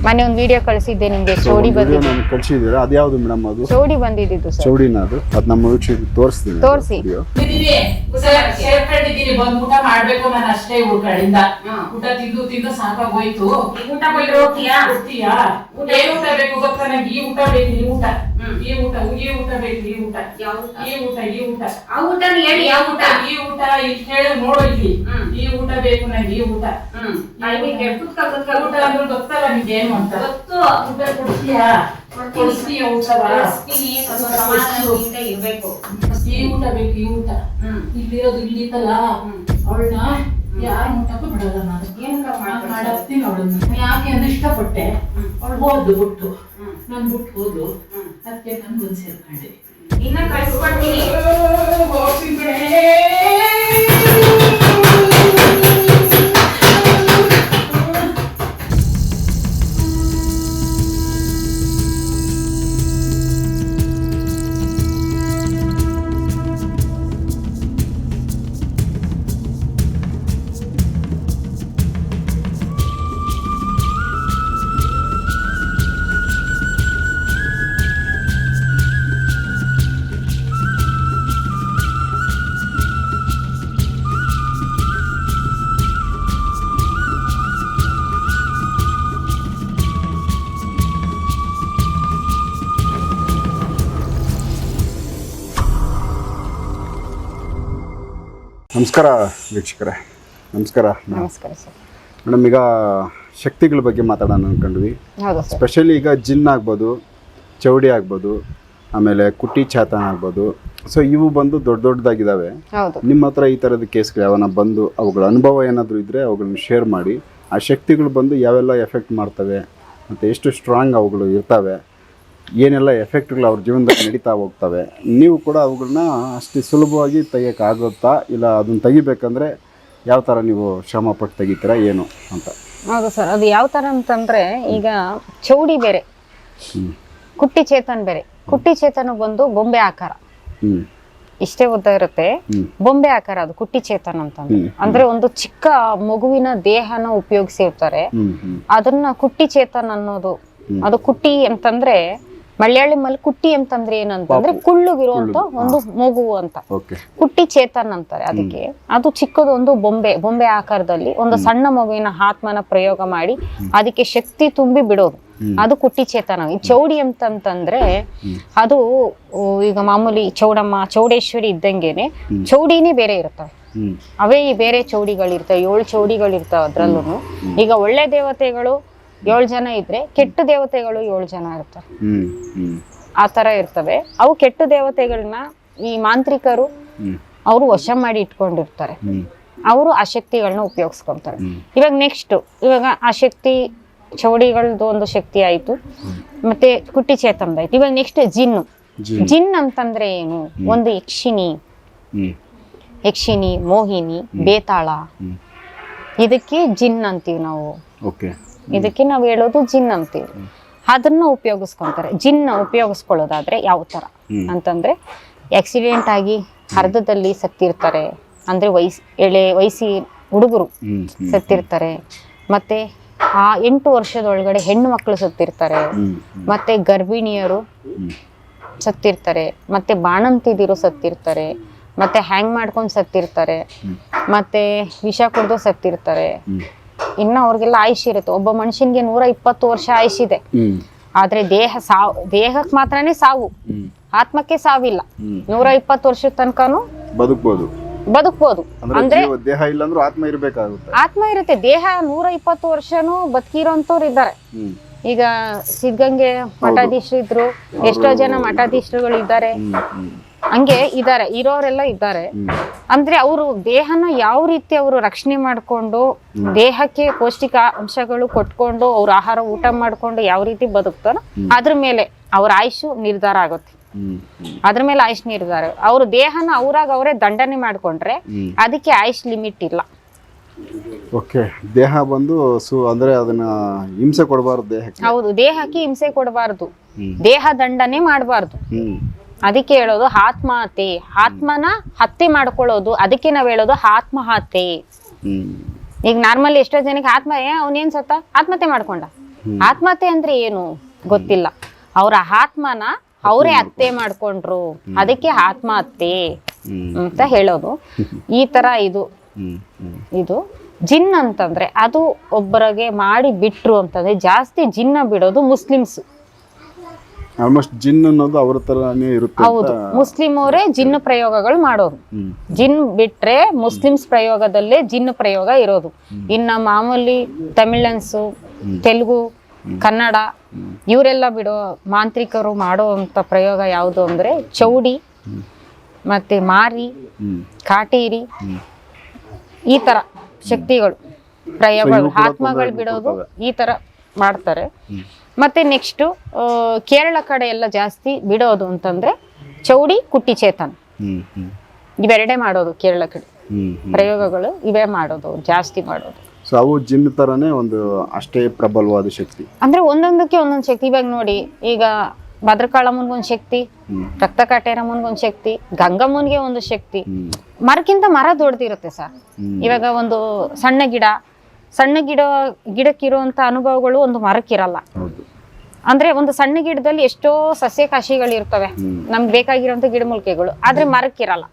ಮೊನ್ನೆ ಒಂದು ವಿಡಿಯೋ ಕಳಿಸಿದ್ದೆ ನಿಮ್ಗೆ, ಚೌಡಿ ಬಂದಿದ್ದು. ಕಳಿಸಿದ್ದೀರಾ? ಅದು ಯಾವುದು ಮೇಡಮ್? ಅದು ಚೌಡಿ ಬಂದಿದ್ದು ಸರ್. ಚೌಡಿನ ಅದು ನಮ್ಮ ವೀಕ್ಷಕರಿಗೆ ತೋರಿಸ್ತೀನಿ. ತೋರಿಸಿ. ಸೇರ್ಕೊಂಡಿದ್ದೀನಿ, ಬಂದು ಊಟ ಮಾಡ್ಬೇಕು ನಾನು ಅಷ್ಟೇ. ಊಟಗಳಿಂದ ಊಟ ತಿಂದು ಸಾಕಾಗೋಯ್ತು. ಊಟ ಬಂದ್ರೆ ಹೋಗ್ತೀಯಾ? ಏನ್ ಊಟ ಬೇಕು ಗೊತ್ತಾ ನಂಗೆ? ಈ ಊಟ ಬೇಕು, ಈ ಊಟ, ಈ ಊಟ, ಈ ಊಟ ಬೇಕು, ಈ ಊಟ, ಈ ಊಟ, ಈ ಊಟ, ಆ ಊಟ ಹೇಳಿ. ಯಾವ ಊಟ? ಈ ಊಟ ಇಲ್ಲಿ ಹೇಳಿ ನೋಡು. ಇಲ್ಲಿ ಈ ಊಟ ಬೇಕು ನಂಗೆ, ಈ ಊಟ. ಊಟ ಅಂದ್ರೆ ಗೊತ್ತಲ್ಲ ನಿಮ್ಗೆ ಏನು ಅಂತ? ಊಟ ಕೊಡ್ತೀಯಾ? ಕೊಡ್ತೀಯ ಊಟವಾ? ಇರ್ಬೇಕು. ಈ ಊಟ ಬೇಕು, ಈ ಊಟ. ಇಲ್ಲಿರೋದು ಇಲ್ಲಿತ್ತಲ್ಲ, ಅವಳನ್ನ ಯಾರು ಊಟಕ್ಕೂ ಬಿಡಲ್ಲ ನಾನು. ಮಾಡಾಕ್ತೀನಿ ಅವಳನ್ನ. ಯಾಕೆ ಅಂದ್ರೆ ಇಷ್ಟಪಟ್ಟೆ. ಅವಳು ಹೋದ್ಲು ಬಿಟ್ಟು, ನಾನು ಬಿಟ್ಟು ಹೋದ್ಲು. ಅದಕ್ಕೆ ನಾನು ಬಂದು ಸೇರ್ಕೊಂಡೆ. ಇನ್ನ ಕಳ್ಸ್ಕೊಡ್ತೀನಿ. ನಮಸ್ಕಾರ ವೀಕ್ಷಕರೇ. ನಮಸ್ಕಾರ ಸರ್. ಮೇಡಮ್, ಈಗ ಶಕ್ತಿಗಳ ಬಗ್ಗೆ ಮಾತಾಡೋಣ ಅಂದ್ಕೊಂಡ್ವಿ. ಸ್ಪೆಷಲಿ ಈಗ ಜಿನ್ ಆಗ್ಬೋದು, ಚೌಡಿ ಆಗ್ಬೋದು, ಆಮೇಲೆ ಕುಟ್ಟಿ ಚಾತನ್ ಆಗ್ಬೋದು. ಸೊ ಇವು ಬಂದು ದೊಡ್ಡದಾಗಿದ್ದಾವೆ. ನಿಮ್ಮ ಹತ್ರ ಈ ಥರದ ಕೇಸ್ಗಳು ಯಾವನ್ನ ಬಂದು ಅವುಗಳ ಅನುಭವ ಏನಾದರೂ ಇದ್ದರೆ ಅವುಗಳನ್ನ ಶೇರ್ ಮಾಡಿ. ಆ ಶಕ್ತಿಗಳು ಬಂದು ಯಾವೆಲ್ಲ ಎಫೆಕ್ಟ್ ಮಾಡ್ತವೆ ಮತ್ತು ಎಷ್ಟು ಸ್ಟ್ರಾಂಗ್ ಅವುಗಳು ಇರ್ತವೆ, ಏನೆಲ್ಲ ಎಫೆಕ್ಟ್ಗಳು ಅವ್ರ ಜೀವನದಲ್ಲಿ ನಡೀತಾ ಹೋಗ್ತವೆ. ನೀವು ಕೂಡ ಅವುಗಳನ್ನ ಅಷ್ಟು ಸುಲಭವಾಗಿ ತೆಗಿಯೋಕ್ಕಾಗುತ್ತಾ, ಇಲ್ಲ ಅದನ್ನು ತೆಗಿಬೇಕಂದ್ರೆ ಯಾವ ಥರ ನೀವು ಶ್ರಮ ಪಟ್ಟು ತೆಗಿತೀರಾ ಏನು ಅಂತ? ಹೌದು ಸರ್. ಅದು ಯಾವ ಥರ ಅಂತಂದರೆ, ಈಗ ಚೌಡಿ ಬೇರೆ, ಕುಟ್ಟಿ ಚೇತನ್ ಬೇರೆ. ಕುಟ್ಟಿ ಚೇತನ ಬಂದು ಬೊಂಬೆ ಆಕಾರ, ಇಷ್ಟೇ ಉದ್ದ ಇರುತ್ತೆ, ಬೊಂಬೆ ಆಕಾರ. ಅದು ಕುಟ್ಟಿ ಚೇತನ್ ಅಂತಂದ್ರೆ ಅಂದ್ರೆ ಒಂದು ಚಿಕ್ಕ ಮಗುವಿನ ದೇಹನ ಉಪಯೋಗಿಸಿರ್ತಾರೆ. ಅದನ್ನ ಕುಟ್ಟಿ ಚೇತನ್ ಅನ್ನೋದು. ಅದು ಕುಟ್ಟಿ ಅಂತಂದ್ರೆ ಮಲಯಾಳಮಲ್ಲಿ ಕುಟ್ಟಿ ಅಂತಂದ್ರೆ ಏನಂತಂದ್ರೆ ಕುಳ್ಳುಗಿರುವಂತ ಒಂದು ಮಗು ಅಂತ. ಕುಟ್ಟಿ ಚೇತನ್ ಅಂತಾರೆ ಅದಕ್ಕೆ. ಅದು ಚಿಕ್ಕದೊಂದು ಬೊಂಬೆ ಆಕಾರದಲ್ಲಿ ಒಂದು ಸಣ್ಣ ಮಗುವಿನ ಆತ್ಮನ ಪ್ರಯೋಗ ಮಾಡಿ ಅದಕ್ಕೆ ಶಕ್ತಿ ತುಂಬಿ ಬಿಡೋದು, ಅದು ಕುಟ್ಟಿ ಚೇತನ. ಈ ಚೌಡಿ ಅಂತಂತಂದ್ರೆ ಅದು ಈಗ ಮಾಮೂಲಿ ಚೌಡಮ್ಮ, ಚೌಡೇಶ್ವರಿ ಇದ್ದಂಗೆನೆ ಚೌಡಿನೇ ಬೇರೆ ಇರ್ತವೆ. ಅವೇ ಈ ಬೇರೆ ಚೌಡಿಗಳಿರ್ತವೆ, 7 ಚೌಡಿಗಳಿರ್ತವೆ ಅದ್ರಲ್ಲೂ. ಈಗ ಒಳ್ಳೆ ದೇವತೆಗಳು 7 ಜನ ಇದ್ರೆ, ಕೆಟ್ಟ ದೇವತೆಗಳು 7 ಜನ ಇರ್ತಾರೆ. ಆ ತರ ಇರ್ತವೆ. ಅವು ಕೆಟ್ಟ ದೇವತೆಗಳನ್ನ ಈ ಮಾಂತ್ರಿಕರು ಅವರು ವಶ ಮಾಡಿ ಇಟ್ಕೊಂಡಿರ್ತಾರೆ. ಅವರು ಆ ಶಕ್ತಿಗಳನ್ನ ಉಪಯೋಗಿಸ್ಕೊಂತಾರೆ. ಇವಾಗ ನೆಕ್ಸ್ಟ್, ಇವಾಗ ಆ ಶಕ್ತಿ ಚೌಡಿಗಳದ್ದು ಒಂದು ಶಕ್ತಿ ಆಯ್ತು, ಮತ್ತೆ ಕುಟ್ಟಿ ಚೇತನದ ಆಯ್ತು. ಇವಾಗ ನೆಕ್ಸ್ಟ್ ಜಿನ್ ಅಂತಂದ್ರೆ ಏನು? ಒಂದು ಯಕ್ಷಿಣಿ, ಮೋಹಿನಿ, ಬೇತಾಳ, ಇದಕ್ಕೆ ಜಿನ್ ಅಂತೀವಿ ನಾವು. ಇದಕ್ಕೆ ನಾವು ಹೇಳೋದು ಜಿನ್ ಅಂತೀವಿ. ಅದನ್ನ ಉಪಯೋಗಿಸ್ಕೊಂತಾರೆ. ಜಿನ್ ಉಪಯೋಗಿಸ್ಕೊಳ್ಳೋದಾದ್ರೆ ಯಾವ ತರ ಅಂತಂದ್ರೆ, ಆಕ್ಸಿಡೆಂಟ್ ಆಗಿ ಅರ್ಧದಲ್ಲಿ ಸತ್ತಿರ್ತಾರೆ, ಅಂದ್ರೆ ವಯಸ್ಸಿ ಹುಡುಗರು ಸತ್ತಿರ್ತಾರೆ, ಮತ್ತೆ ಆ 8 ವರ್ಷದೊಳಗಡೆ ಹೆಣ್ಣು ಮಕ್ಕಳು ಸತ್ತಿರ್ತಾರೆ, ಮತ್ತೆ ಗರ್ಭಿಣಿಯರು ಸತ್ತಿರ್ತಾರೆ, ಮತ್ತೆ ಬಾಣಂತಿದಿರು ಸತ್ತಿರ್ತಾರೆ, ಮತ್ತೆ ಹ್ಯಾಂಗ್ ಮಾಡ್ಕೊಂಡು ಸತ್ತಿರ್ತಾರೆ, ಮತ್ತೆ ವಿಷ ಕುಡ್ದು ಸತ್ತಿರ್ತಾರೆ. ಇನ್ನ ಅವ್ರಿಗೆಲ್ಲ ಆಯುಷ್ ಇರುತ್ತೆ. ಒಬ್ಬ ಮನುಷ್ಯನ್ಗೆ 120 ವರ್ಷ ಆಯುಷ್ ಇದೆ. ಆದ್ರೆ ದೇಹಕ್ಕೆ ಮಾತ್ರನೇ ಸಾವು, ಆತ್ಮಕ್ಕೆ ಸಾವಿಲ್ಲ. 120 ವರ್ಷದ ತನಕನು ಬದುಕ್ಬೋದು. ಅಂದ್ರೆ ದೇಹ ಇಲ್ಲ ಅಂದ್ರೂ ಆತ್ಮ ಇರಬೇಕಾಗುತ್ತೆ. ಆತ್ಮ ಇರುತ್ತೆ. ದೇಹ 120 ವರ್ಷನೂ ಬದುಕಿರೋಂಥವ್ರು ಇದ್ದಾರೆ. ಈಗ ಸಿದ್ಧಗಂಗೆ ಮಠಾಧೀಶರು ಇದ್ರು, ಎಷ್ಟೋ ಜನ ಮಠಾಧೀಶರುಗಳು ಇದ್ದಾರೆ, ಹಂಗೆ ಇದ್ದಾರೆ, ಇರೋರೆಲ್ಲ ಇದ್ದಾರೆ. ಅಂದ್ರೆ ಅವರು ದೇಹನ ಯಾವ ರೀತಿ ಅವರು ರಕ್ಷಣೆ ಮಾಡ್ಕೊಂಡು, ದೇಹಕ್ಕೆ ಪೌಷ್ಟಿಕಾಂಶಗಳು ಕೊಟ್ಕೊಂಡು, ಅವ್ರ ಆಹಾರ ಊಟ ಮಾಡ್ಕೊಂಡು ಯಾವ ರೀತಿ ಬದುಕ್ತಾರೋ ಅದ್ರ ಮೇಲೆ ಅವ್ರ ಆಯುಷು ನಿರ್ಧಾರ ಆಗುತ್ತೆ. ಅದ್ರ ಮೇಲೆ ಆಯುಷ್ ನಿರ್ಧಾರ. ಅವ್ರ ದೇಹನ ಅವರೇ ದಂಡನೆ ಮಾಡ್ಕೊಂಡ್ರೆ ಅದಕ್ಕೆ ಆಯುಷ್ ಲಿಮಿಟ್ ಇಲ್ಲ. ಓಕೆ. ದೇಹ ಬಂದು ಅಂದ್ರೆ ಅದನ್ನ ಹಿಂಸೆ ಕೊಡಬಾರ್ದು ದೇಹಕ್ಕೆ. ಹೌದು, ದೇಹಕ್ಕೆ ಹಿಂಸೆ ಕೊಡಬಾರ್ದು, ದೇಹ ದಂಡನೆ ಮಾಡಬಾರ್ದು. ಅದಕ್ಕೆ ಹೇಳೋದು ಆತ್ಮಹತ್ಯೆ. ಆತ್ಮನ ಹತ್ಯೆ ಮಾಡ್ಕೊಳ್ಳೋದು, ಅದಕ್ಕೆ ನಾವ್ ಹೇಳೋದು ಆತ್ಮಹತ್ಯೆ. ಈಗ ನಾರ್ಮಲ್ ಎಷ್ಟೋ ಜನಕ್ಕೆ ಅವನೇನ್ ಸತ್ತ ಆತ್ಮಹತ್ಯೆ ಮಾಡ್ಕೊಂಡ, ಆತ್ಮಹತ್ಯೆ ಅಂದ್ರೆ ಏನು ಗೊತ್ತಿಲ್ಲ, ಅವರ ಆತ್ಮನ ಅವರೇ ಹತ್ಯೆ ಮಾಡ್ಕೊಂಡ್ರು, ಅದಕ್ಕೆ ಆತ್ಮಹತ್ಯೆ ಅಂತ ಹೇಳೋದು. ಈ ತರ ಇದು ಜಿನ್ ಅಂತಂದ್ರೆ ಅದು ಒಬ್ಬರಿಗೆ ಮಾಡಿ ಬಿಟ್ರು ಅಂತಂದ್ರೆ ಜಾಸ್ತಿ ಜಿನ್ನ ಬಿಡೋದು ಮುಸ್ಲಿಮ್ಸ್. ಆಲ್ಮೋಸ್ಟ್ ಜಿನ್ ಅನ್ನೋದು ಅವ್ರ ತರಾನೇ ಇರುತ್ತೆ. ಹೌದು, ಮುಸ್ಲಿಂ ಅವರೇ ಜಿನ್ ಪ್ರಯೋಗಗಳು ಮಾಡೋದು. ಜಿನ್ ಬಿಟ್ರೆ ಮುಸ್ಲಿಮ್ಸ್ ಪ್ರಯೋಗದಲ್ಲೇ ಜಿನ್ ಪ್ರಯೋಗ ಇರೋದು. ಇನ್ನ ಮಾಮೂಲಿ ತಮಿಳನ್ಸು, ತೆಲುಗು, ಕನ್ನಡ ಇವರೆಲ್ಲ ಬಿಡೋ ಮಾಂತ್ರಿಕರು ಮಾಡುವಂತ ಪ್ರಯೋಗ ಯಾವುದು ಅಂದ್ರೆ ಚೌಡಿ ಮತ್ತೆ ಮಾರಿ, ಕಾಟೇರಿ, ಈ ತರ ಶಕ್ತಿಗಳು ಪ್ರಯೋಗಗಳು, ಆತ್ಮಗಳು ಬಿಡೋದು ಈ ತರ ಮಾಡ್ತಾರೆ. ಮತ್ತೆ ನೆಕ್ಸ್ಟ್ ಕೇರಳ ಕಡೆ ಎಲ್ಲ ಜಾಸ್ತಿ ಬಿಡೋದು ಅಂತಂದ್ರೆ ಚೌಡಿ, ಕುಟ್ಟಿ ಚೇತನ್, ಇವೆರಡೇ ಮಾಡೋದು ಕೇರಳ ಕಡೆ ಪ್ರಯೋಗಗಳು. ಇವೇ ಮಾಡೋದು, ಜಾಸ್ತಿ ಮಾಡೋದು. ಸೊ ಅವು ಜಿನ್ ತರನೇ ಒಂದು ಅಷ್ಟೇ ಪ್ರಬಲವಾದ ಶಕ್ತಿ. ಅಂದ್ರೆ ಒಂದೊಂದಕ್ಕೆ ಒಂದೊಂದು ಶಕ್ತಿ. ಇವಾಗ ನೋಡಿ, ಈಗ ಭದ್ರಕಾಳಮ್ಮನ್ಗೊಂದು ಶಕ್ತಿ, ರಕ್ತ ಕಾಟೇರಮ್ಮನ್ಗೊಂದು ಶಕ್ತಿ, ಗಂಗಮ್ಮನ್ಗೆ ಒಂದು ಶಕ್ತಿ. ಮರಕ್ಕಿಂತ ಮರ ದೊಡ್ಡದಿರುತ್ತೆ ಸರ್. ಇವಾಗ ಒಂದು ಸಣ್ಣ ಗಿಡಕ್ಕಿರುವಂತ ಅನುಭವಗಳು ಒಂದು ಮರಕ್ಕಿರಲ್ಲ. ಅಂದ್ರೆ ಒಂದು ಸಣ್ಣ ಗಿಡದಲ್ಲಿ ಎಷ್ಟೋ ಸಸ್ಯಕಾಶಿಗಳಿರ್ತವೆ, ನಮ್ಗೆ ಬೇಕಾಗಿರುವಂತ ಗಿಡಮೂಲಿಕೆಗಳು, ಆದ್ರೆ ಮರಕ್ಕಿರಲ್ಲ.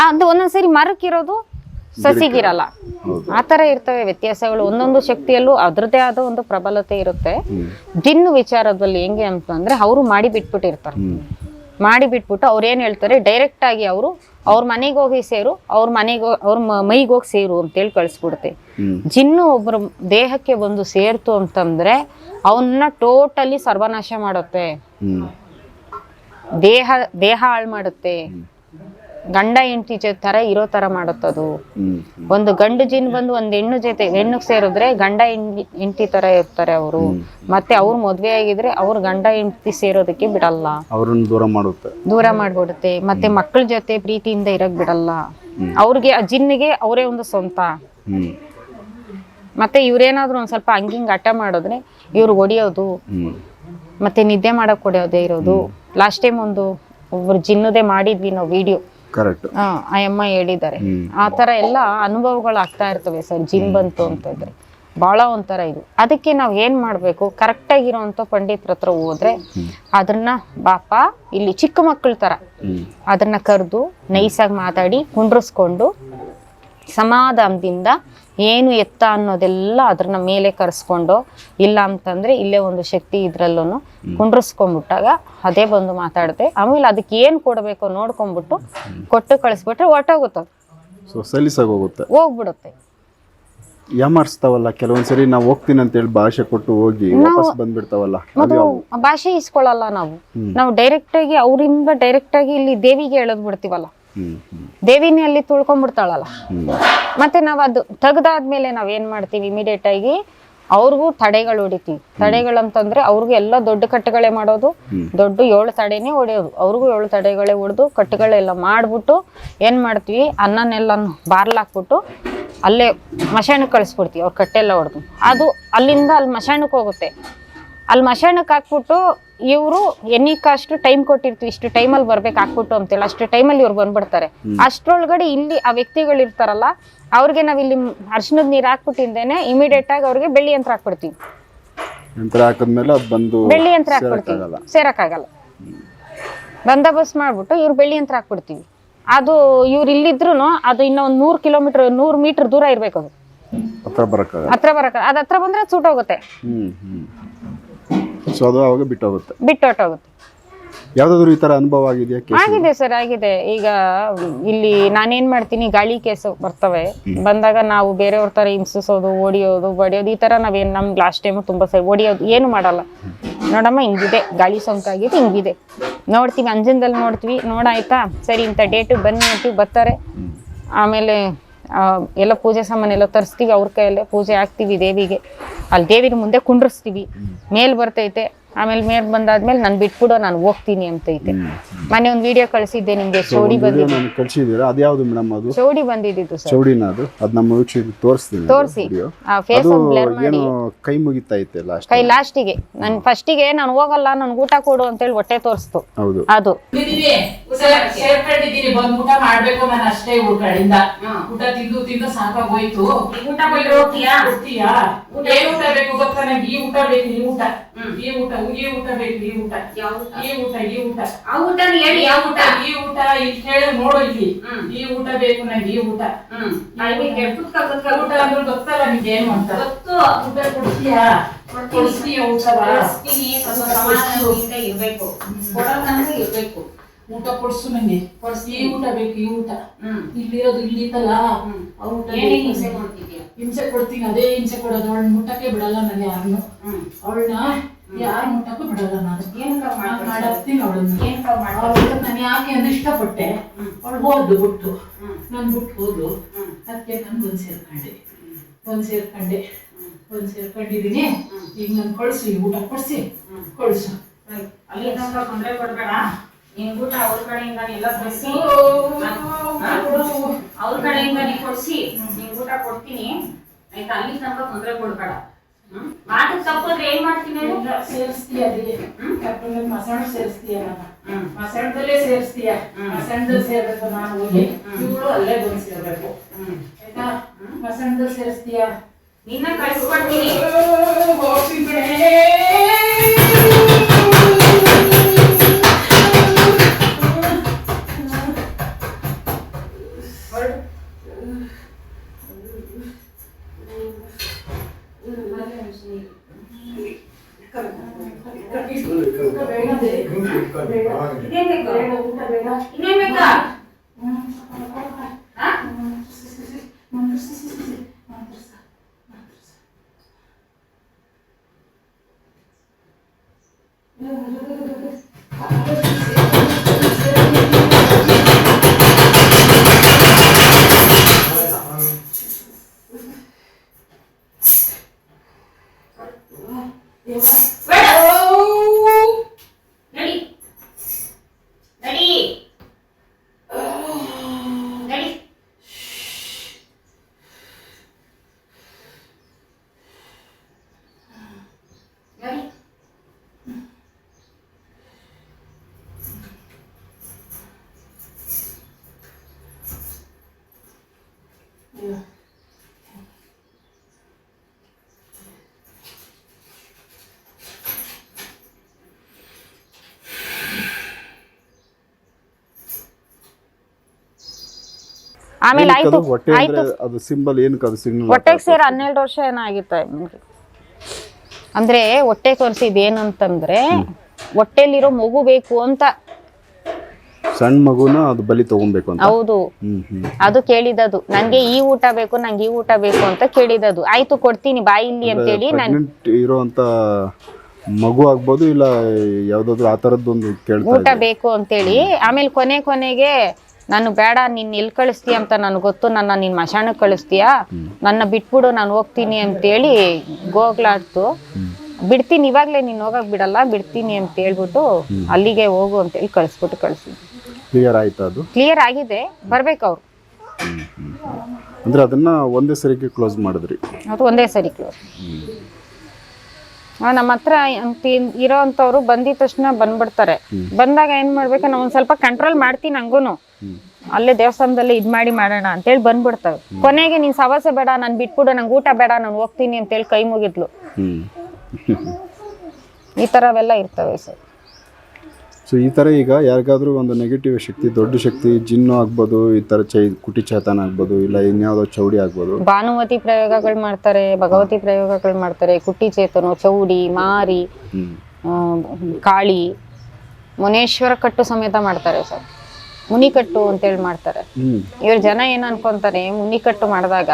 ಅದು ಒಂದೊಂದ್ಸರಿ ಮರಕ್ಕಿರೋದು ಸಸಿಗಿರಲ್ಲ. ಆತರ ಇರ್ತವೆ ವ್ಯತ್ಯಾಸಗಳು. ಒಂದೊಂದು ಶಕ್ತಿಯಲ್ಲೂ ಅದ್ರದ್ದೇ ಆದ ಒಂದು ಪ್ರಬಲತೆ ಇರುತ್ತೆ. ಜಿನ್ನು ವಿಚಾರದಲ್ಲಿ ಹೆಂಗೆ ಅಂತಂದ್ರೆ ಅವರು ಮಾಡಿ ಬಿಟ್ಬಿಟ್ಟು ಅವ್ರು ಏನ್ ಹೇಳ್ತಾರೆ, ಡೈರೆಕ್ಟ್ ಆಗಿ ಅವ್ರ ಮನೆಗೆ ಹೋಗಿ ಸೇರು, ಅವ್ರ ಮೈಗೆ ಹೋಗಿ ಸೇರು ಅಂತೇಳಿ ಕಳಿಸ್ಬಿಡುತ್ತೆ. ಜಿನ್ನು ಒಬ್ರು ದೇಹಕ್ಕೆ ಬಂದು ಸೇರ್ತು ಅಂತಂದ್ರೆ ಅವನ್ನ ಟೋಟಲಿ ಸರ್ವನಾಶ ಮಾಡುತ್ತೆ, ದೇಹ ಹಾಳು ಮಾಡುತ್ತೆ, ಗಂಡ ಹೆಂಡತಿ ತರ ಇರೋ ತರ ಮಾಡುತ್ತದು. ಒಂದು ಗಂಡು ಜಿನ್ ಬಂದು ಒಂದ್ ಹೆಣ್ಣು ಸೇರಿದ್ರೆ ಗಂಡ ಹೆಂಡತಿ ತರ ಇರ್ತಾರೆ ಅವರು. ಮತ್ತೆ ಅವ್ರು ಮದ್ವೆ ಆಗಿದ್ರೆ ಅವ್ರ ಗಂಡ ಹೆಂಡತಿ ಸೇರೋದಕ್ಕೆ ಬಿಡಲ್ಲ, ಅವ್ರನ್ನ ದೂರ ಮಾಡ್ಬಿಡುತ್ತೆ. ಮತ್ತೆ ಮಕ್ಕಳ ಜೊತೆ ಪ್ರೀತಿಯಿಂದ ಇರಕ್ ಬಿಡಲ್ಲ. ಅವ್ರಿಗೆ ಆ ಜಿನ್ನಿಗೆ ಅವರೇ ಒಂದು ಸ್ವಂತ. ಮತ್ತೆ ಇವ್ರೇನಾದ್ರು ಒಂದ್ ಸ್ವಲ್ಪ ಹಂಗಿಂಗ್ ಹಠ ಮಾಡಿದ್ರೆ ಇವ್ರು ಹೊಡಿಯೋದು, ಮತ್ತೆ ನಿದ್ದೆ ಮಾಡಕ್ ಹೊಡೆಯೋದೇ ಇರೋದು. ಲಾಸ್ಟ್ ಟೈಮ್ ಒಬ್ರು ಜಿನ್ನದೇ ಮಾಡಿದ್ವಿ ನಾವು ವಿಡಿಯೋ, ಆ ಅಮ್ಮ ಹೇಳಿದ್ದಾರೆ. ಆ ತರ ಎಲ್ಲ ಅನುಭವಗಳು ಆಗ್ತಾ ಇರ್ತವೆ ಸರ್. ಜಿನ್ ಬಂತು ಅಂತಂದ್ರೆ ಬಹಳ ಒಂಥರ ಇದು. ಅದಕ್ಕೆ ನಾವ್ ಏನ್ ಮಾಡ್ಬೇಕು, ಕರೆಕ್ಟ್ ಆಗಿರೋಂಥ ಪಂಡಿತರ ಹತ್ರ ಹೋದ್ರೆ ಅದನ್ನ ಬಾಪ ಇಲ್ಲಿ ಚಿಕ್ಕ ಮಕ್ಕಳ ತರ ಅದನ್ನ ಕರೆದು ನೈಸಾಗಿ ಮಾತಾಡಿ ಕುಂಡ್ರಿಸ್ಕೊಂಡು ಸಮಾಧಾನದಿಂದ ಏನು ಎತ್ತ ಅನ್ನೋದೆಲ್ಲ ಅದ್ರನ್ನ ಮೇಲೆ ಕರೆಸ್ಕೊಂಡು, ಇಲ್ಲ ಅಂತಂದ್ರೆ ಇಲ್ಲೇ ಒಂದು ಶಕ್ತಿ ಇದ್ರಲ್ಲೂ ಕುಂಡ್ರಿಸ್ಕೊಂಡ್ಬಿಟ್ಟಾಗ ಅದೇ ಬಂದು ಮಾತಾಡುತ್ತೆ. ಆಮೇಲೆ ಅದಕ್ಕೆ ಏನ್ ಕೊಡ್ಬೇಕು ನೋಡ್ಕೊಂಡ್ಬಿಟ್ಟು ಕೊಟ್ಟು ಕಳಿಸ್ಬಿಟ್ರೆ ಹೊಟ್ಟೋಗುತ್ತೆ, ಹೋಗ್ಬಿಡುತ್ತೆ. ಯಾಮಾರಿಸ್ತಾವಲ್ಲ ಕೆಲವೊಂದ್ಸರಿ ನಾವು ಹೋಗ್ತೀನಿ ಅಂತ ಹೇಳಿ ಭಾಷೆ ಕೊಟ್ಟು ಹೋಗಿ ವಾಪಸ್ ಬಂದ್ಬಿಡ್ತಾವಲ್ಲ, ಭಾಷೆ ಇಸ್ಕೊಳ್ಳಲ್ಲ ನಾವು ಡೈರೆಕ್ಟ್ ಆಗಿ ಅವರಿಂದ ಡೈರೆಕ್ಟ್ ಆಗಿ ಇಲ್ಲಿ ದೇವಿಗೆ ಹೇಳೋದ್ ಬಿಡ್ತೀವಲ್ಲ, ದೇವಿನೇ ಅಲ್ಲಿ ತುಳ್ಕೊಂಡ್ಬಿಡ್ತಾಳಲ್ಲ. ಮತ್ತೆ ನಾವ್ ಅದು ತೆಗ್ದಾದ್ಮೇಲೆ ನಾವ್ ಏನ್ ಮಾಡ್ತೀವಿ, ಇಮಿಡಿಯೇಟ್ ಆಗಿ ಅವ್ರಿಗೂ ತಡೆಗಳು ಹೊಡಿತೀವಿ. ತಡೆಗಳಂತಂದ್ರೆ ಅವ್ರಿಗೂ ಎಲ್ಲ ದೊಡ್ಡ ಕಟ್ಟುಗಳೇ ಮಾಡೋದು, ದೊಡ್ಡ 7 ತಡೆನೇ ಹೊಡೆಯೋದು. ಅವ್ರಿಗೂ 7 ತಡೆಗಳೇ ಹೊಡೆದು ಕಟ್ಟುಗಳೆಲ್ಲ ಮಾಡ್ಬಿಟ್ಟು ಏನ್ ಮಾಡ್ತೀವಿ, ಅನ್ನನೆಲ್ಲ ಬಾರ್ಲಾಕ್ಬಿಟ್ಟು ಅಲ್ಲೇ ಮಶಾಣಕ್ಕೆ ಕಳಿಸ್ಬಿಡ್ತೀವಿ. ಅವ್ರ ಕಟ್ಟೆಲ್ಲ ಹೊಡೆದು ಅದು ಅಲ್ಲಿಂದ ಅಲ್ಲಿ ಮಶಾಣಕ್ಕೆ ಹೋಗುತ್ತೆ. ಅಲ್ಲಿ ಮಶಾಣಕ್ಕೆ ಹಾಕ್ಬಿಟ್ಟು ಇವರು ಎನ್ನಿಕಷ್ಟು ಟೈಮ್ ಕೊಟ್ಟಿರ್ತೀವಿ, ಇಷ್ಟು ಟೈಮಲ್ಲಿ ಬರ್ಬೇಕು ಹಾಕ್ಬಿಟ್ಟು ಅಂತೇಳಿ, ಅಷ್ಟು ಟೈಮಲ್ಲಿ ಇವ್ರು ಬಂದ್ಬಿಡ್ತಾರೆ. ಅಷ್ಟ್ರೊಳಗಡೆ ಇಲ್ಲಿ ಆ ವ್ಯಕ್ತಿಗಳು ಇರ್ತಾರಲ್ಲ ಅವ್ರಿಗೆ ನಾವ್ ಇಲ್ಲಿ ಅರ್ಶಿನದ ನೀರು ಹಾಕ್ಬಿಟ್ಟಿದ್ದೇನೆ ಇಮಿಡಿಯೇಟ್ ಆಗಿ ಅವ್ರಿಗೆ ಬೆಳ್ಳಿ ಯಂತ್ರ ಹಾಕ್ಬಿಡ್ತೀವಿ. ಬೆಳ್ಳಿ ಯಂತ್ರ ಹಾಕ್ಬಿಡ್ತೀವಿ, ಸೇರಕ್ಕಾಗಲ್ಲ. ಬಂದೋಬಸ್ತ್ ಮಾಡ್ಬಿಟ್ಟು ಇವ್ರು ಬೆಳ್ಳಿ ಯಂತ್ರ ಹಾಕ್ಬಿಡ್ತೀವಿ. ಅದು ಇವ್ರು ಇಲ್ಲಿದ್ರು ಅದು ಇನ್ನ ಒಂದು 100 ಮೀಟರ್ ದೂರ ಇರ್ಬೇಕು. ಅದು ಹತ್ರ ಬರಕ ಅದ್ ಹತ್ರ ಬಂದ್ರೆ ಸೂಟೋಗುತ್ತೆ, ಬಿಟ್ಟೋಗುತ್ತೆ. ಯಾವ್ದಾದ್ರು ಈ ತರ ಅನುಭವ ಆಗಿದೆಯಾ? ಆಗಿದೆ ಸರ್, ಆಗಿದೆ. ಈಗ ಇಲ್ಲಿ ನಾನೇನ್ ಮಾಡ್ತೀನಿ, ಗಾಳಿ ಕೇಸು ಬರ್ತವೆ, ಬಂದಾಗ ನಾವು ಬೇರೆಯವ್ರ ತರ ಹಿಂಸಿಸೋದು, ಹೊಡಿಯೋದು, ಬಡಿಯೋದು, ಈ ತರ ನಾವೇನ್ ನಮ್ಗೆ ಲಾಸ್ಟ್ ಟೈಮ್ ತುಂಬಾ ಸರಿ ಹೊಡಿಯೋದು ಏನು ಮಾಡಲ್ಲ. ನೋಡಮ್ಮ ಹಿಂಗಿದೆ, ಗಾಳಿ ಸೋಂಕಾಗಿದೆ, ಹಿಂಗಿದೆ ನೋಡ್ತೀವಿ, ಅಂಜನದಲ್ಲಿ ನೋಡ್ತೀವಿ, ನೋಡಾಯ್ತಾ ಸರಿ ಇಂಥ ಡೇಟ್ ಬನ್ನಿ ಅಂತೀವಿ, ಬರ್ತಾರೆ. ಆಮೇಲೆ ಎಲ್ಲ ಪೂಜೆ ಸಾಮಾನೆಲ್ಲ ತರಿಸ್ತೀವಿ, ಅವ್ರ ಕೈಯಲ್ಲೇ ಪೂಜೆ ಹಾಕ್ತೀವಿ ದೇವಿಗೆ. ಅಲ್ಲಿ ದೇವಿನ ಮುಂದೆ ಕುಂಡ್ರಿಸ್ತೀವಿ, ಮೇಲ್ ಬರ್ತೈತೆ ಆಮೇಲೆ ಮೇಲ್ ಬಂದಾದ್ಮೇಲೆ ನಾನು ಬಿಟ್ಬಿಡೋ ನಾನು ಹೋಗ್ತೀನಿ ಅಂತ ಐತೆ. ಮೊನ್ನೆ ಒಂದು ವಿಡಿಯೋ ಕಳಿಸಿದ್ದೆ ನಿಮ್ಗೆ, ಚೌಡಿ ಬಂದಿದ್ದು. ನಾನು ಕಳಿಸಿದ್ದೀರಾ? ಅದು ಯಾವುದು ಮೇಡಮ್? ಅದು ಚೌಡಿ ಬಂದಿದ್ದು ಸರ್. ಚೌಡಿನ ಅದು ನಮ್ಮ ವೀಕ್ಷಕರಿಗೆ ತೋರಿಸ್ತೀನಿ. ತೋರಿಸಿ ಫೇಸ್ ಬ್ಲರ್ ಮಾಡಿ. ಕೈ ಮುಗಿತೈತೆ ಲಾಸ್ಟಿಗೆ ನಾನು ಫಸ್ಟಿಗೆ ನಾನು ಹೋಗಲ್ಲ ನನ್ಗೆ ಊಟ ಕೊಡು ಅಂತೇಳಿ ಹೊಟ್ಟೆ ತೋರಿಸ್ತು. ಹೌದು ಅದು ಸೇರ್ಕೊಂಡಿದ್ದೀನಿ, ಬಂದ್ ಊಟ ಮಾಡ್ಬೇಕು ನಾನು ಅಷ್ಟೇ. ಊಟಗಳಿಂದ ಊಟ ತಿಂದು ಸಾಕಾಗೋಯ್ತು. ಊಟ ಹೋಗ್ತೀಯಾ? ಏನ್ ಊಟ ಬೇಕು ಗೊತ್ತಾ ನಂಗೆ? ಈ ಊಟ ಬೇಕು, ಈ ಊಟ ಈ ಊಟ ಈ ಊಟ ಬೇಕು, ಈ ಊಟ ಈ ಊಟ ಈ ಊಟ ಆ ಊಟ ಹೇಳಿ. ಯಾವ ಊಟ? ಈ ಊಟ ಇಲ್ಲಿ ಕೇಳಿ ನೋಡು, ಇಲ್ಲಿ ಈ ಊಟ ಬೇಕು ನಂಗೆ, ಈ ಊಟ. ಊಟ ಅಂದ್ರೆ ಗೊತ್ತಲ್ಲ ನಿಮ್ಗೆ ಏನು ಅಂತ? ಊಟ ಕೊಡ್ತೀಯಾ? ಕೊಡಿಸ್ತೀಯ ಊಟವ? ಇರ್ಬೇಕು, ಇರ್ಬೇಕು. ಊಟ ಕೊಡ್ಸು ನಂಗೆ, ಈ ಊಟ ಬೇಕು, ಈ ಊಟ. ಇಲ್ಲಿರೋದು ಇಲ್ಲಿತ್ತಲ್ಲ, ಆ ಊಟ ಹಿಂಸೆ ಕೊಡ್ತೀನಿ. ಅದೇ ಹಿಂಸೆ ಕೊಡೋದು. ಅವಳನ್ನ ಮುಟ್ಟಕ್ಕೆ ಬಿಡಲ್ಲ ನಾನು ಯಾರನ್ನು. ಅವಳನ್ನ ಯಾರು ಮುಟ್ಟಕ್ಕೂ ಬಿಡಲ್ಲ ನಾನು. ಮಾಡಾಕ್ತೀನಿ ಅವಳನ್ನ. ನಾನು ಯಾಕೆ ಅಂದ್ರೆ ಇಷ್ಟಪಟ್ಟೆ. ಅವಳು ಹೋದ್ಲು ಬಿಟ್ಟು, ನಾನು ಬಿಟ್ಟು ಹೋದ್ಲು. ಅದಕ್ಕೆ ನಾನು ಬಂದು ಸೇರ್ಕೊಂಡಿದ್ದೀನಿ. ಈಗ ನಾನು ಕಳ್ಸು, ಈ ಊಟ ಕೊಡ್ಸಿ ಕಳ್ಸು. ಅಲ್ಲಿ ತೊಂದರೆ ಕೊಡ್ಬೇಡ. ನಿನ್ ಊಟ ಅವ್ರ ಕಡೆಯಿಂದ ಎಲ್ಲ ಕೊಡಿಸಿ, ಅವ್ರ ಕಡೆಯಿಂದ ನೀ ಕೊಡಿಸಿ ನಿನ್ ಊಟ ಕೊಡ್ತೀನಿ ಆಯ್ತಾ? ಅಲ್ಲಿ ತನಕ ತೊಂದರೆ ಕೊಡ್ಬೇಡ. ಮಾತು ತಪ್ಪಿದ್ರೆ ಏನ್ ಮಾಡ್ತೀನಿ? ಸೇರಿಸ್ತೀಯ ಮಸಾಣ ಸೇರಿಸ್ತೀಯ, ಮಸಾಣದಲ್ಲೇ ಸೇರಿಸ್ತೀಯ. ಮಸಾಣದಲ್ಲಿ ಸೇರ್ಬೇಕು ನಾನು ಹೋಗಿ, ಇವಳು ಅಲ್ಲೇ ಬಂದು ಸೇರ್ಬೇಕು ಆಯ್ತಾ? ಮಸಾಣದಲ್ಲಿ ಸೇರಿಸ್ತೀಯ. ನಿನ್ನ ಕಳಿಸ್ಕೊಡ್ತೀನಿ. ಇನ್ನೇನ್ ಬೇಕಾ? ಆಮೇಲೆ ಆಯ್ತು ಆಯ್ತು. ಅದು ಸಿಂಬಲ್ ಏನಕ್ಕೆ? ಅದು ಸಿಗ್ನಲ್ ಹೊಟ್ಟೆಗೆ ಸೇರಿ 12 ವರ್ಷ ಏನೋ ಆಗಿತ್ತು ಅಂದ್ರೆ. ಹೊಟ್ಟೆ ತೋರಿಸಿದ್ ಏನಂತಂದ್ರೆ ಹೊಟ್ಟೆಲಿರೋ ಮಗು ಬೇಕು ಅಂತ. ಸಣ್ಣ ಮಗುನ ಅದು ಬಲಿ ತಗೊಬೇಕು ಅಂತ. ಹೌದು, ಅದು ಕೇಳಿದದು. ನನ್ಗೆ ಈ ಊಟ ಬೇಕು, ನಂಗೆ ಈ ಊಟ ಬೇಕು ಅಂತ ಕೇಳಿದದು. ಆಯ್ತು ಕೊಡ್ತೀನಿ ಬಾ ಇಲ್ಲಿ ಅಂತೇಳಿ. ನಾನು ಇರೋಂತ ಮಗು ಆಗ್ಬೋದು, ಇಲ್ಲ ಯಾವ್ದಾದ್ರು ಆ ತರದ್ದೊಂದು ಊಟ ಬೇಕು ಅಂತೇಳಿ. ಆಮೇಲೆ ಕೊನೆಗೆ ನಾನು ಬೇಡ, ನೀನ್ ಎಲ್ಲಿ ಕಳಿಸ್ತೀಯ ಅಂತ ನನ್ಗೆ ಗೊತ್ತು, ನನ್ನ ನೀನ್ ಮಶಾಣಕ್ಕೆ ಕಳಿಸ್ತೀಯಾ, ನನ್ನ ಬಿಟ್ಬಿಡು ನಾನು ಹೋಗ್ತೀನಿ ಅಂತೇಳಿ ಗೋಗ್ಲಾಡ್ತು. ಬಿಡ್ತೀನಿ ಇವಾಗ್ಲೇ, ನೀನ್ ಹೋಗಕ್ ಬಿಡಲ್ಲ, ಬಿಡ್ತೀನಿ ಅಂತ ಹೇಳ್ಬಿಟ್ಟು ಅಲ್ಲಿಗೆ ಹೋಗು ಅಂತೇಳಿ ಕಳಿಸ್ಬಿಟ್ಟು ಕಳಿಸಿದ್ವಿ. ಕ್ಲಿಯರ್ ಆಯ್ತಾ? ಅದು ಕ್ಲಿಯರ್ ಆಗಿದೆ. ಬರ್ಬೇಕು ಅವ್ರು. ಅಂದ್ರೆ ಅದನ್ನ ಒಂದೇ ಸರಿಗೆ ಕ್ಲೋಸ್ ಮಾಡಿದ್ರಿ? ಅದು ಒಂದೇ ಸರಿ ಕ್ಲೋಸ್. ನಮ್ಮ ಹತ್ರ ಇರೋ ಅಂತವ್ರು ಬಂದಿದ ತಕ್ಷಣ ಬಂದ್ಬಿಡ್ತಾರೆ. ಬಂದಾಗ ಏನ್ ಮಾಡ್ಬೇಕು, ನಾವು ಒಂದ್ ಸ್ವಲ್ಪ ಕಂಟ್ರೋಲ್ ಮಾಡ್ತೀನಿ. ಹಂಗೂನು ಅಲ್ಲೇ ದೇವಸ್ಥಾನದಲ್ಲಿ ಇದ್ ಮಾಡೋಣ ಅಂತೇಳಿ ಬಂದ್ಬಿಡ್ತವೆ. ಕೊನೆಗೆ ನೀನ್ ಸವಾಸ ಬೇಡ, ನಾನು ಬಿಟ್ಬಿಡು, ನಂಗೆ ಊಟ ಬೇಡ, ನಾನು ಹೋಗ್ತೀನಿ ಅಂತೇಳಿ ಕೈ ಮುಗಿದ್ಲು. ಈ ತರವೆಲ್ಲ ಇರ್ತವೆ ಸರ್. ಸೊ ಈ ಥರ ಈಗ ಯಾರಿಗಾದ್ರೂ ಒಂದು ನೆಗೆಟಿವ್ ಶಕ್ತಿ, ದೊಡ್ಡ ಶಕ್ತಿ, ಜಿನ್ನು ಆಗ್ಬೋದು, ಈ ಥರ ಕುಟಿ ಚಾತನ ಆಗ್ಬೋದು, ಇಲ್ಲ ಇನ್ಯಾವುದೋ ಚೌಡಿ ಆಗ್ಬೋದು. ಭಾನುಮತಿ ಪ್ರಯೋಗಗಳು ಮಾಡ್ತಾರೆ, ಭಗವತಿ ಪ್ರಯೋಗಗಳು ಮಾಡ್ತಾರೆ. ಕುಟಿ ಚೇತನು, ಚೌಡಿ, ಮಾರಿ, ಕಾಳಿ, ಮುನೇಶ್ವರ ಕಟ್ಟು ಸಮೇತ ಮಾಡ್ತಾರೆ ಸರ್. ಮುನಿಕಟ್ಟು ಅಂತೇಳಿ ಮಾಡ್ತಾರೆ. ಇವ್ರ ಜನ ಏನ್ ಅನ್ಕೊಂತಾರೆ, ಮುನಿಕಟ್ಟು ಮಾಡಿದಾಗ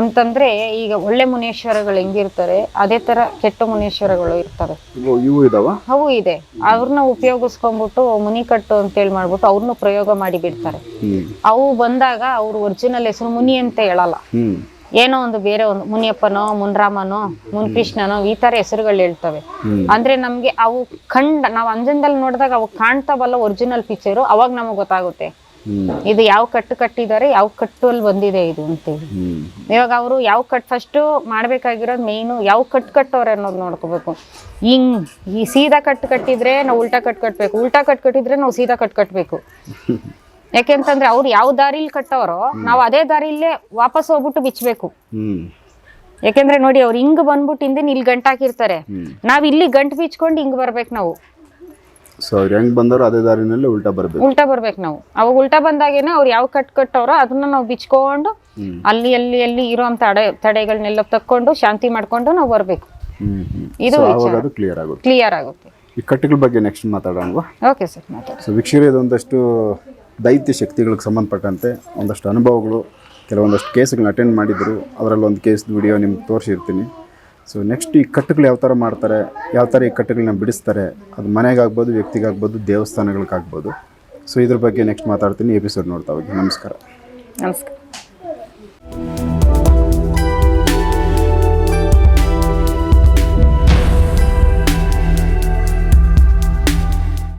ಅಂತಂದ್ರೆ ಈಗ ಒಳ್ಳೆ ಮುನೇಶ್ವರಗಳು ಹೆಂಗಿರ್ತಾರೆ ಅದೇ ತರ ಕೆಟ್ಟ ಮುನೇಶ್ವರಗಳು ಇರ್ತವೆ. ಅವು ಇದೆ. ಅವ್ರನ್ನ ಉಪಯೋಗಿಸ್ಕೊಂಡ್ಬಿಟ್ಟು ಮುನಿಕಟ್ಟು ಅಂತೇಳಿ ಮಾಡ್ಬಿಟ್ಟು ಅವ್ರನ್ನ ಪ್ರಯೋಗ ಮಾಡಿ ಬಿಡ್ತಾರೆ. ಅವು ಬಂದಾಗ ಅವ್ರು ಒರಿಜಿನಲ್ ಹೆಸರು ಮುನಿ ಅಂತ ಹೇಳಲ್ಲ, ಏನೋ ಒಂದು ಬೇರೆ ಒಂದು ಮುನಿಯಪ್ಪನೋ ಮುನ್ರಾಮನೋ ಮುನ್ಕೃಷ್ಣನೋ ಈ ತರ ಹೆಸರುಗಳು ಹೇಳ್ತವೆ. ಅಂದ್ರೆ ನಮ್ಗೆ ಅವು ನಾವು ಅಂಜನದಲ್ಲಿ ನೋಡಿದಾಗ ಅವು ಕಾಣ್ತಾವಲ್ಲ ಒರಿಜಿನಲ್ ಪಿಕ್ಚರು, ಅವಾಗ ನಮಗ್ ಗೊತ್ತಾಗುತ್ತೆ ಇದು ಯಾವ ಕಟ್ಟು ಕಟ್ಟಿದ್ದಾರೆ, ಯಾವ ಕಟ್ಟಲ್ಲಿ ಬಂದಿದೆ ಇದು ಅಂತೇಳಿ. ಇವಾಗ ಅವರು ಯಾವ ಕಟ್ ಫಸ್ಟ್ ಮಾಡ್ಬೇಕಾಗಿರೋದು ಮೇಯ್ನು ಯಾವ ಕಟ್ಟವ್ರೆ ಅನ್ನೋದು ನೋಡ್ಕೋಬೇಕು. ಈ ಸೀದಾ ಕಟ್ಟಿದ್ರೆ ನಾವು ಉಲ್ಟಾ ಕಟ್ಬೇಕು, ಉಲ್ಟಾ ಕಟ್ಟಿದ್ರೆ ನಾವು ಸೀದಾ ಕಟ್ಬೇಕು. ಯಾಕೆಂತಂದ್ರೆ ಅವ್ರು ಯಾವ ದಾರಿಲಿ ಕಟ್ಟೋರೋ ನಾವು ಅದೇ ದಾರಿಲೇ ವಾಪಸ್ ಹೋಗ್ಬಿಟ್ಟು ಬಿಚ್ಚಬೇಕು. ಯಾಕೆಂದ್ರೆ ನೋಡಿ ಅವ್ರು ಹಿಂಗ್ ಬಂದ್ಬಿಟ್ಟು ಹಿಂದೆ ಇಲ್ಲಿ ಗಂಟು ಹಾಕಿರ್ತಾರೆ, ನಾವ್ ಇಲ್ಲಿ ಗಂಟು ಬಿಚ್ಕೊಂಡು ಹಿಂಗ್ ಬರ್ಬೇಕು ನಾವು. ಸೊ ಅವ್ರು ಹೆಂಗ್ ಬಂದವರು ಅದೇ ದಾರಿನಲ್ಲಿ ಉಲ್ಟಾ ಬರ್ಬೇಕು ನಾವು. ಅವಾಗ ಉಲ್ಟಾ ಬಂದಾಗೇನೆ ಅವ್ರು ಯಾವ ಕಟ್ಟವ್ರೋ ಅದನ್ನ ನಾವು ಬಿಚ್ಕೊಂಡು ಅಲ್ಲಿ ಇರುವಂತ ತಡೆಗಳನ್ನೆಲ್ಲ ತಕ್ಕೊಂಡು ಶಾಂತಿ ಮಾಡ್ಕೊಂಡು ನಾವು ಬರ್ಬೇಕು. ಇದು ಕ್ಲಿಯರ್ ಆಗುತ್ತೆ. ಈ ಕಟ್ಟುಗಳ ಬಗ್ಗೆ ನೆಕ್ಸ್ಟ್ ಮಾತಾಡೋಣ. ಓಕೆ ಸರ್, ಮಾತಾಡಿ. ಸೊ ವೀಕ್ಷಕರೇ, ಇದೊಂದಷ್ಟು ದೈತ್ಯ ಶಕ್ತಿಗಳಿಗೆ ಸಂಬಂಧಪಟ್ಟಂತೆ ಒಂದಷ್ಟು ಅನುಭವಗಳು, ಕೆಲವೊಂದಷ್ಟು ಕೇಸ್ಗಳನ್ನ ಅಟೆಂಡ್ ಮಾಡಿದ್ರು. ಅದರಲ್ಲಿ ಒಂದು ಕೇಸ್ ವಿಡಿಯೋ ನಿಮ್ಗೆ ತೋರಿಸಿರ್ತೀನಿ. ಸೊ ನೆಕ್ಸ್ಟ್ ಈ ಕಟ್ಟುಗಳು ಯಾವ ಥರ ಮಾಡ್ತಾರೆ, ಯಾವ ಥರ ಈ ಕಟ್ಟುಗಳನ್ನ ಬಿಡಿಸ್ತಾರೆ, ಅದು ಮನೆಗಾಗ್ಬೋದು, ವ್ಯಕ್ತಿಗಾಗ್ಬೋದು, ದೇವಸ್ಥಾನಗಳಿಗಾಗ್ಬೋದು. ಸೊ ಇದ್ರ ಬಗ್ಗೆ ನೆಕ್ಸ್ಟ್ ಮಾತಾಡ್ತೀನಿ. ಎಪಿಸೋಡ್ ನೋಡ್ತಾ ಹೋಗಿ. ನಮಸ್ಕಾರ.